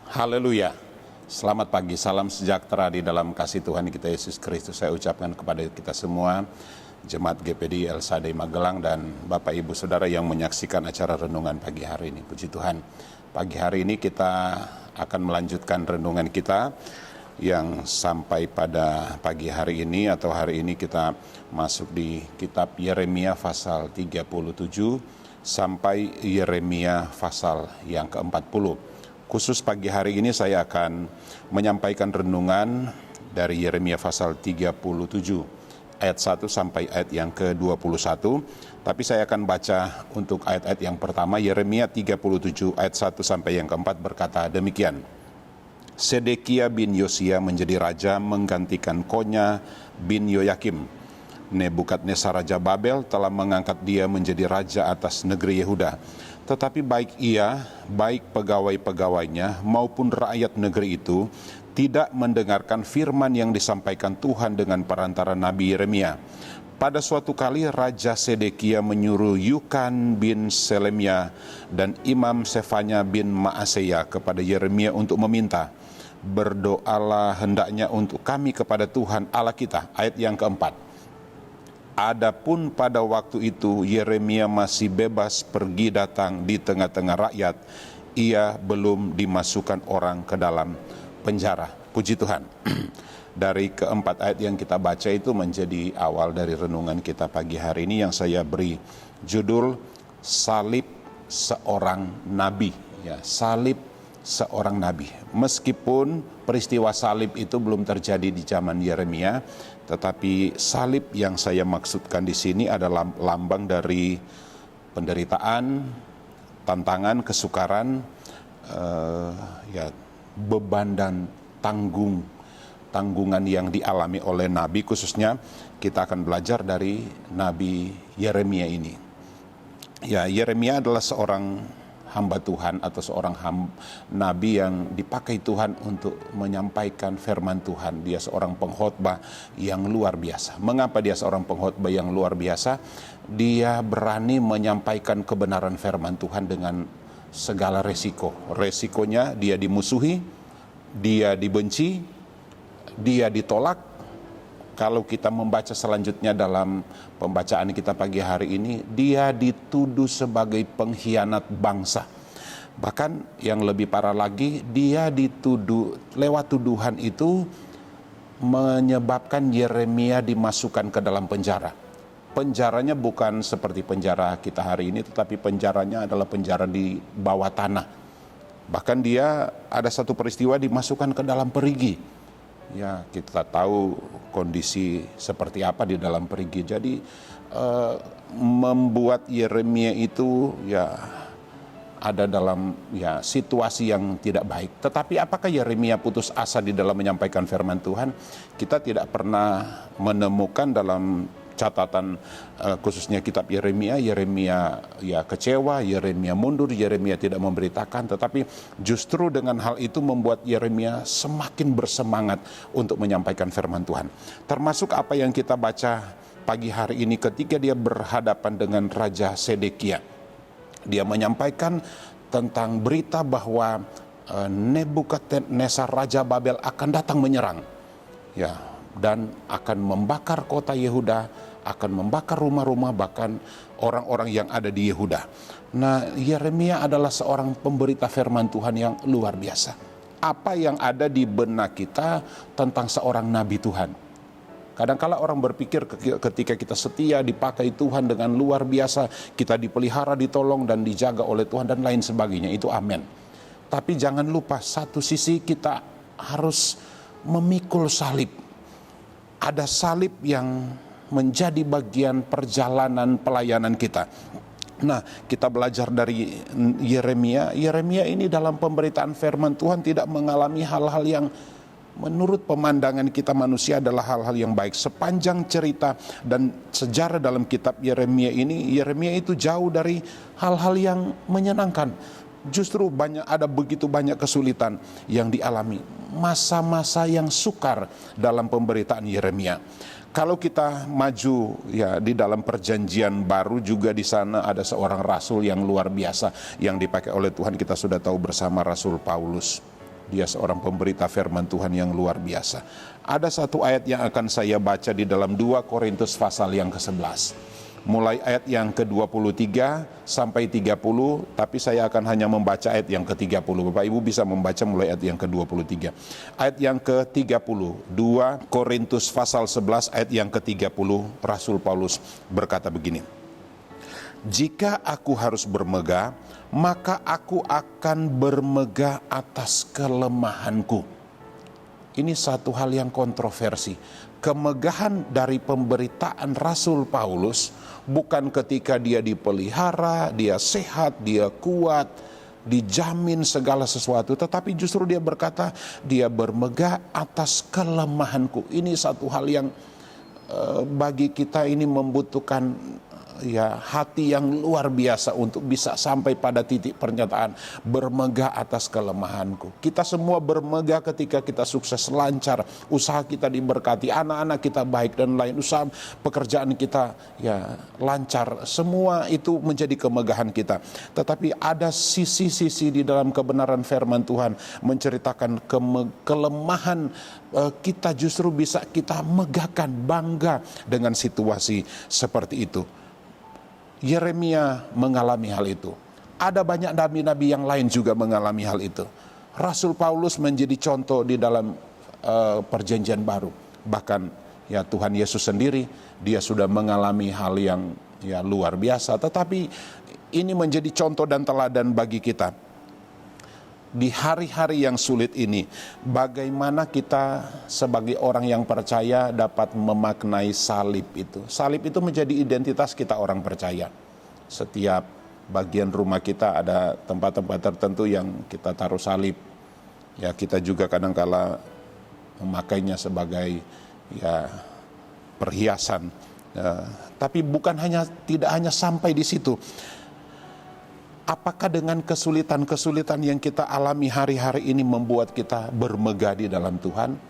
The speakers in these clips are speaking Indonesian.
Haleluya. Selamat pagi, salam sejahtera di dalam kasih Tuhan kita Yesus Kristus. Saya ucapkan kepada kita semua, Jemaat GPD El Sadai Magelang dan Bapak Ibu Saudara yang menyaksikan acara renungan pagi hari ini. Puji Tuhan. Pagi hari ini kita akan melanjutkan renungan kita yang sampai pada pagi hari ini atau hari ini kita masuk di kitab Yeremia pasal 37 sampai Yeremia pasal yang ke-40. Khusus pagi hari ini saya akan menyampaikan renungan dari Yeremia pasal 37 ayat 1 sampai ayat yang ke-21. Tapi saya akan baca untuk ayat-ayat yang pertama. Yeremia 37 ayat 1 sampai yang ke-4 berkata demikian. Sedekia bin Yosia menjadi raja menggantikan Konya bin Yoyakim. Nebukadnezar Raja Babel telah mengangkat dia menjadi raja atas negeri Yehuda. Tetapi baik pegawai-pegawainya maupun rakyat negeri itu tidak mendengarkan firman yang disampaikan Tuhan dengan perantara Nabi Yeremia. Pada suatu kali Raja Sedekia menyuruh Yukan bin Selemia dan Imam Sefanya bin Maaseya kepada Yeremia untuk meminta, berdoalah hendaknya untuk kami kepada Tuhan Allah kita. Ayat yang keempat. Adapun pada waktu itu Yeremia masih bebas pergi datang di tengah-tengah rakyat. Ia belum dimasukkan orang ke dalam penjara. Puji Tuhan. Dari keempat ayat yang kita baca itu menjadi awal dari renungan kita pagi hari ini yang saya beri judul Salib Seorang Nabi. Ya, salib seorang nabi. Meskipun peristiwa salib itu belum terjadi di zaman Yeremia, tetapi salib yang saya maksudkan di sini adalah lambang dari penderitaan, tantangan, kesukaran, beban dan tanggungan yang dialami oleh nabi. Khususnya kita akan belajar dari Nabi Yeremia ini. Ya, Yeremia adalah seorang hamba Tuhan atau seorang nabi yang dipakai Tuhan untuk menyampaikan firman Tuhan. Dia seorang pengkhotbah yang luar biasa. Mengapa dia seorang pengkhotbah yang luar biasa? Dia berani menyampaikan kebenaran firman Tuhan dengan segala resiko. Resikonya dia dimusuhi, dia dibenci, dia ditolak. Kalau kita membaca selanjutnya dalam pembacaan kita pagi hari ini, dia dituduh sebagai pengkhianat bangsa. Bahkan yang lebih parah lagi, dia dituduh, lewat tuduhan itu menyebabkan Yeremia dimasukkan ke dalam penjara. Penjaranya bukan seperti penjara kita hari ini, tetapi penjaranya adalah penjara di bawah tanah. Bahkan dia ada satu peristiwa dimasukkan ke dalam perigi. Ya, kita tahu kondisi seperti apa di dalam perigi. Jadi membuat Yeremia itu ada dalam situasi yang tidak baik. Tetapi apakah Yeremia putus asa di dalam menyampaikan firman Tuhan? Kita tidak pernah menemukan dalam catatan khususnya kitab Yeremia kecewa, Yeremia mundur, Yeremia tidak memberitakan. Tetapi justru dengan hal itu membuat Yeremia semakin bersemangat untuk menyampaikan firman Tuhan. Termasuk apa yang kita baca pagi hari ini ketika dia berhadapan dengan Raja Sedekia. Dia menyampaikan tentang berita bahwa Nebukadnezar Raja Babel akan datang menyerang. Dan akan membakar kota Yehuda, akan membakar rumah-rumah, bahkan orang-orang yang ada di Yehuda. Nah, Yeremia adalah seorang pemberita firman Tuhan yang luar biasa. Apa yang ada di benak kita tentang seorang nabi Tuhan? Kadang-kala orang berpikir ketika kita setia, dipakai Tuhan dengan luar biasa, kita dipelihara, ditolong dan dijaga oleh Tuhan dan lain sebagainya, itu amin. Tapi jangan lupa satu sisi kita harus memikul salib. Ada salib yang menjadi bagian perjalanan pelayanan kita. Nah, kita belajar dari Yeremia. Yeremia ini dalam pemberitaan firman Tuhan tidak mengalami hal-hal yang menurut pemandangan kita manusia adalah hal-hal yang baik. Sepanjang cerita dan sejarah dalam kitab Yeremia ini, Yeremia itu jauh dari hal-hal yang menyenangkan. Justru ada begitu banyak kesulitan yang dialami. Masa-masa yang sukar dalam pemberitaan Yeremia. Kalau kita maju di dalam perjanjian baru juga di sana ada seorang rasul yang luar biasa yang dipakai oleh Tuhan. Kita sudah tahu bersama Rasul Paulus. Dia seorang pemberita firman Tuhan yang luar biasa. Ada satu ayat yang akan saya baca di dalam 2 Korintus pasal yang ke-11. Mulai ayat yang ke-23 sampai 30, tapi saya akan hanya membaca ayat yang ke-30. Bapak Ibu bisa membaca mulai ayat yang ke-23. Ayat yang ke-30, 2 Korintus pasal 11 ayat yang ke-30, Rasul Paulus berkata begini. Jika aku harus bermegah, maka aku akan bermegah atas kelemahanku. Ini satu hal yang kontroversi. Kemegahan dari pemberitaan Rasul Paulus bukan ketika dia dipelihara, dia sehat, dia kuat, dijamin segala sesuatu, tetapi justru dia berkata dia bermegah atas kelemahanku. Ini satu hal yang bagi kita ini membutuhkan hati yang luar biasa untuk bisa sampai pada titik pernyataan bermegah atas kelemahanku. Kita semua bermegah ketika kita sukses, lancar, usaha kita diberkati, anak-anak kita baik dan lain, usaha pekerjaan kita lancar. Semua itu menjadi kemegahan kita. Tetapi ada sisi-sisi di dalam kebenaran firman Tuhan menceritakan kelemahan kita, justru bisa kita megahkan, bangga dengan situasi seperti itu. Yeremia mengalami hal itu. Ada banyak nabi-nabi yang lain juga mengalami hal itu. Rasul Paulus menjadi contoh di dalam perjanjian baru. Bahkan Tuhan Yesus sendiri, dia sudah mengalami hal yang luar biasa. Tetapi ini menjadi contoh dan teladan bagi kita. Di hari-hari yang sulit ini, bagaimana kita sebagai orang yang percaya dapat memaknai salib itu. Salib itu menjadi identitas kita orang percaya. Setiap bagian rumah kita ada tempat-tempat tertentu yang kita taruh salib. Kita juga kadang-kala memakainya sebagai perhiasan. Tapi tidak hanya sampai di situ. Apakah dengan kesulitan-kesulitan yang kita alami hari-hari ini membuat kita bermegah di dalam Tuhan?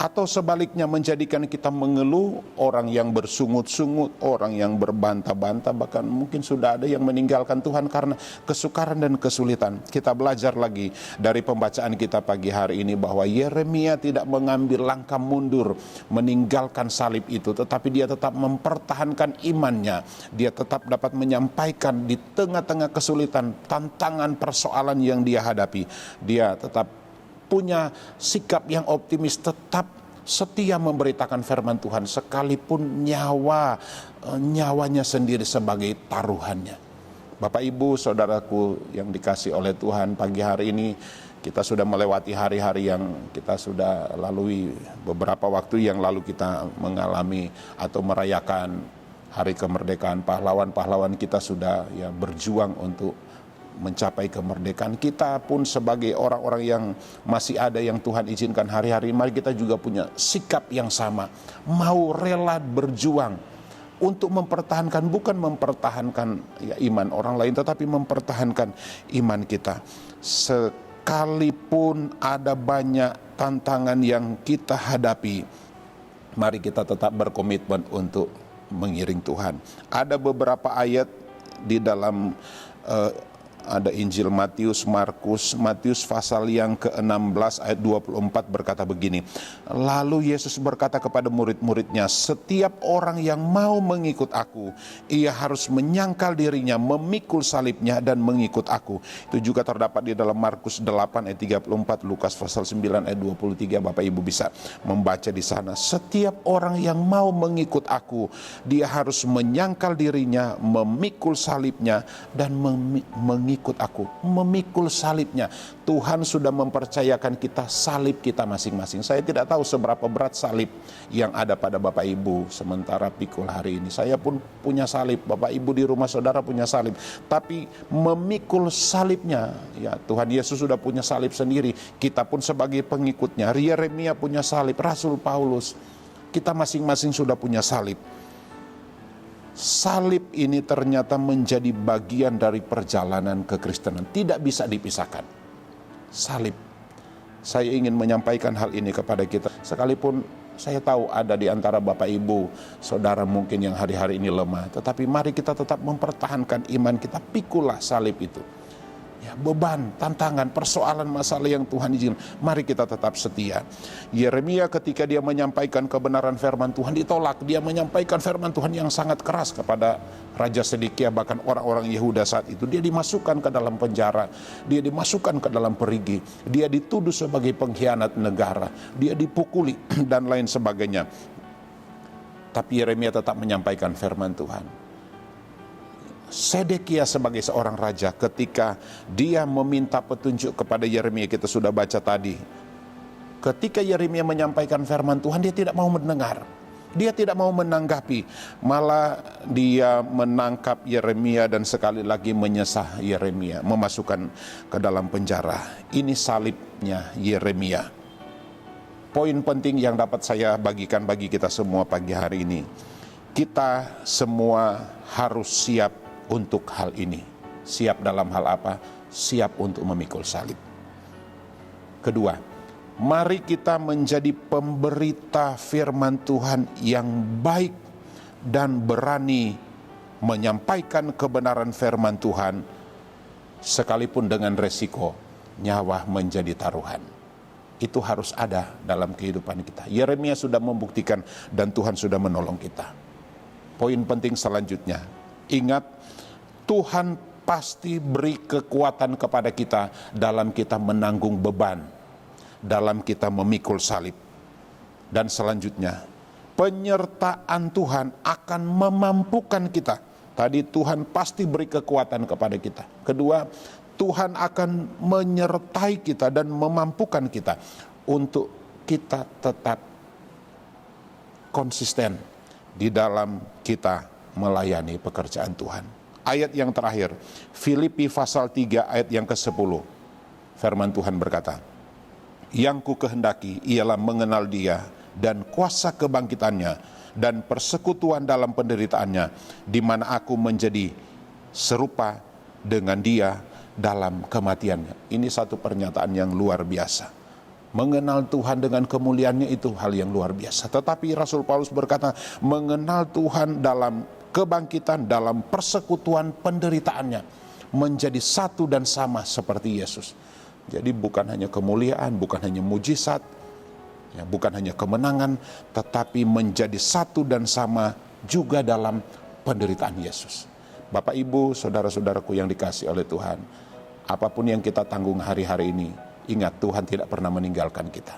Atau sebaliknya menjadikan kita mengeluh, orang yang bersungut-sungut, orang yang berbantah-bantah, bahkan mungkin sudah ada yang meninggalkan Tuhan karena kesukaran dan kesulitan. Kita belajar lagi dari pembacaan kita pagi hari ini bahwa Yeremia tidak mengambil langkah mundur meninggalkan salib itu, tetapi dia tetap mempertahankan imannya. Dia tetap dapat menyampaikan di tengah-tengah kesulitan, tantangan, persoalan yang dia hadapi. Dia tetap punya sikap yang optimis, tetap setia memberitakan firman Tuhan sekalipun nyawanya sendiri sebagai taruhannya. Bapak Ibu saudaraku yang dikasih oleh Tuhan, pagi hari ini kita sudah melewati hari-hari yang kita sudah lalui. Beberapa waktu yang lalu kita mengalami atau merayakan hari kemerdekaan. Pahlawan-pahlawan kita sudah berjuang untuk mencapai kemerdekaan. Kita pun sebagai orang-orang yang masih ada yang Tuhan izinkan hari-hari, mari kita juga punya sikap yang sama, mau rela berjuang untuk mempertahankan, bukan mempertahankan iman orang lain, tetapi mempertahankan iman kita. Sekalipun ada banyak tantangan yang kita hadapi, mari kita tetap berkomitmen untuk mengiring Tuhan. Ada beberapa ayat di dalam ada Injil Matius, Markus. Matius pasal yang ke-16 ayat 24 berkata begini. Lalu Yesus berkata kepada murid-muridnya, setiap orang yang mau mengikut aku, ia harus menyangkal dirinya, memikul salibnya dan mengikut aku. Itu juga terdapat di dalam Markus 8 ayat 34, Lukas pasal 9 ayat 23. Bapak Ibu bisa membaca di sana. Setiap orang yang mau mengikut aku, dia harus menyangkal dirinya, memikul salibnya dan mengikut aku, memikul salibnya. Tuhan sudah mempercayakan kita salib kita masing-masing. Saya tidak tahu seberapa berat salib yang ada pada Bapak Ibu sementara pikul hari ini. Saya pun punya salib, Bapak Ibu di rumah saudara punya salib. Tapi memikul salibnya, Tuhan Yesus sudah punya salib sendiri. Kita pun sebagai pengikutnya. Yeremia punya salib, Rasul Paulus, kita masing-masing sudah punya salib. Salib ini ternyata menjadi bagian dari perjalanan kekristenan, tidak bisa dipisahkan. Salib. Saya ingin menyampaikan hal ini kepada kita. Sekalipun saya tahu ada di antara Bapak Ibu, saudara mungkin yang hari-hari ini lemah, tetapi mari kita tetap mempertahankan iman kita, pikulah salib itu. Ya, beban, tantangan, persoalan, masalah yang Tuhan izinkan, mari kita tetap setia. Yeremia ketika dia menyampaikan kebenaran firman Tuhan ditolak. Dia menyampaikan firman Tuhan yang sangat keras kepada Raja Sedekia, bahkan orang-orang Yehuda saat itu. Dia dimasukkan ke dalam penjara, dia dimasukkan ke dalam perigi, dia dituduh sebagai pengkhianat negara, dia dipukuli dan lain sebagainya. Tapi Yeremia tetap menyampaikan firman Tuhan. Sedekia sebagai seorang raja, ketika dia meminta petunjuk kepada Yeremia, kita sudah baca tadi, ketika Yeremia menyampaikan firman Tuhan, dia tidak mau mendengar, dia tidak mau menanggapi, malah dia menangkap Yeremia dan sekali lagi menyesah Yeremia, memasukkan ke dalam penjara. Ini salibnya Yeremia. Poin penting yang dapat saya bagikan bagi kita semua pagi hari ini, kita semua harus siap untuk hal ini. Siap dalam hal apa? Siap untuk memikul salib. Kedua, mari kita menjadi pemberita firman Tuhan yang baik dan berani menyampaikan kebenaran firman Tuhan, sekalipun dengan resiko nyawa menjadi taruhan. Itu harus ada dalam kehidupan kita. Yeremia sudah membuktikan dan Tuhan sudah menolong kita. Poin penting selanjutnya, ingat, Tuhan pasti beri kekuatan kepada kita dalam kita menanggung beban, dalam kita memikul salib. Dan selanjutnya, penyertaan Tuhan akan memampukan kita. Tadi Tuhan pasti beri kekuatan kepada kita. Kedua, Tuhan akan menyertai kita dan memampukan kita untuk kita tetap konsisten di dalam kita melayani pekerjaan Tuhan. Ayat yang terakhir, Filipi pasal 3 ayat yang ke-10. Firman Tuhan berkata, yang ku kehendaki ialah mengenal Dia dan kuasa kebangkitannya dan persekutuan dalam penderitaannya, di mana aku menjadi serupa dengan Dia dalam kematiannya. Ini satu pernyataan yang luar biasa. Mengenal Tuhan dengan kemuliaannya itu hal yang luar biasa. Tetapi Rasul Paulus berkata, mengenal Tuhan dalam kebangkitan, dalam persekutuan penderitaannya, menjadi satu dan sama seperti Yesus. Jadi bukan hanya kemuliaan, bukan hanya mujizat, ya, bukan hanya kemenangan, tetapi menjadi satu dan sama juga dalam penderitaan Yesus. Bapak, Ibu, saudara-saudaraku yang dikasihi oleh Tuhan, apapun yang kita tanggung hari-hari ini, ingat, Tuhan tidak pernah meninggalkan kita.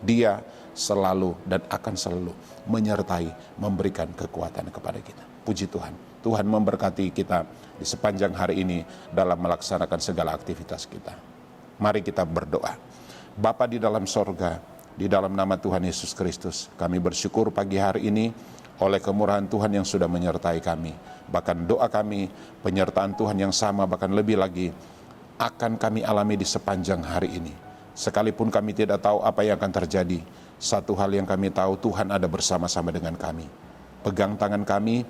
Dia selalu dan akan selalu menyertai, memberikan kekuatan kepada kita. Puji Tuhan. Tuhan memberkati kita di sepanjang hari ini dalam melaksanakan segala aktivitas kita. Mari kita berdoa. Bapa di dalam sorga, di dalam nama Tuhan Yesus Kristus, kami bersyukur pagi hari ini oleh kemurahan Tuhan yang sudah menyertai kami. Bahkan doa kami, penyertaan Tuhan yang sama, bahkan lebih lagi, akan kami alami di sepanjang hari ini. Sekalipun kami tidak tahu apa yang akan terjadi, satu hal yang kami tahu, Tuhan ada bersama-sama dengan kami. Pegang tangan kami,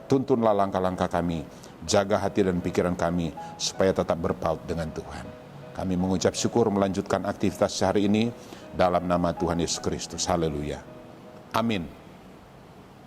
tuntunlah langkah-langkah kami, jaga hati dan pikiran kami, supaya tetap berpaut dengan Tuhan. Kami mengucap syukur melanjutkan aktivitas hari ini, dalam nama Tuhan Yesus Kristus. Haleluya. Amin.